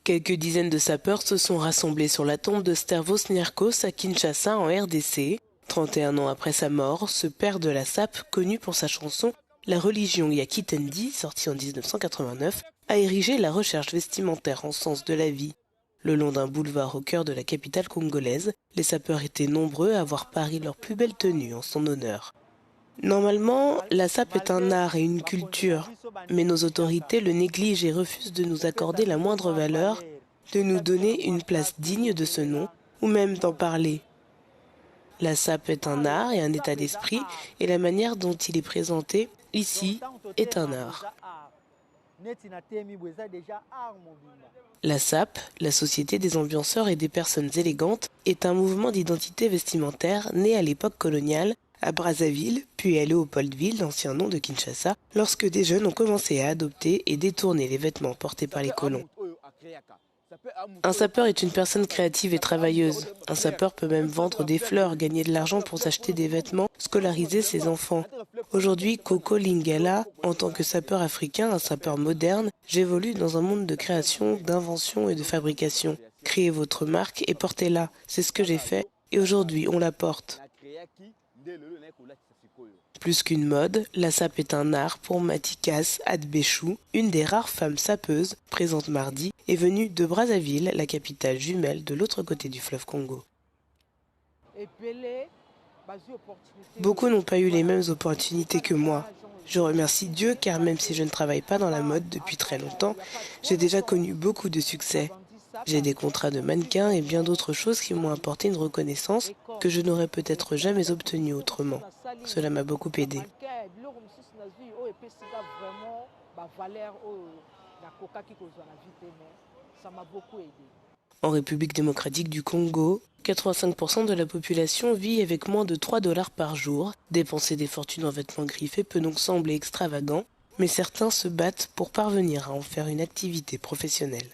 Quelques dizaines de sapeurs se sont rassemblés sur la tombe de Stervos Niarchos à Kinshasa en RDC. 31 ans après sa mort, ce père de la sape, connu pour sa chanson La religion Yakitendi, sortie en 1989, a érigé la recherche vestimentaire en sens de la vie. Le long d'un boulevard au cœur de la capitale congolaise, les sapeurs étaient nombreux à voir pari leurs plus belles tenues en son honneur. Normalement, la sape est un art et une culture, mais nos autorités le négligent et refusent de nous accorder la moindre valeur, de nous donner une place digne de ce nom, ou même d'en parler. La sape est un art et un état d'esprit, et la manière dont il est présenté, ici, est un art. La SAP, la Société des ambianceurs et des personnes élégantes, est un mouvement d'identité vestimentaire né à l'époque coloniale, à Brazzaville, puis à Léopoldville, l'ancien nom de Kinshasa, lorsque des jeunes ont commencé à adopter et détourner les vêtements portés par les colons. Un sapeur est une personne créative et travailleuse. Un sapeur peut même vendre des fleurs, gagner de l'argent pour s'acheter des vêtements, scolariser ses enfants. Aujourd'hui, Coco Lingala, en tant que sapeur africain, un sapeur moderne, j'évolue dans un monde de création, d'invention et de fabrication. Créez votre marque et portez-la. C'est ce que j'ai fait et aujourd'hui on la porte. Plus qu'une mode, la sape est un art pour Matikas Adbechou, une des rares femmes sapeuses, présente mardi, est venue de Brazzaville, la capitale jumelle de l'autre côté du fleuve Congo. Beaucoup n'ont pas eu les mêmes opportunités que moi. Je remercie Dieu car même si je ne travaille pas dans la mode depuis très longtemps, j'ai déjà connu beaucoup de succès. J'ai des contrats de mannequin et bien d'autres choses qui m'ont apporté une reconnaissance que je n'aurais peut-être jamais obtenue autrement. Cela m'a beaucoup aidé. En République démocratique du Congo, 85% de la population vit avec moins de 3 $ par jour. Dépenser des fortunes en vêtements griffés peut donc sembler extravagant, mais certains se battent pour parvenir à en faire une activité professionnelle.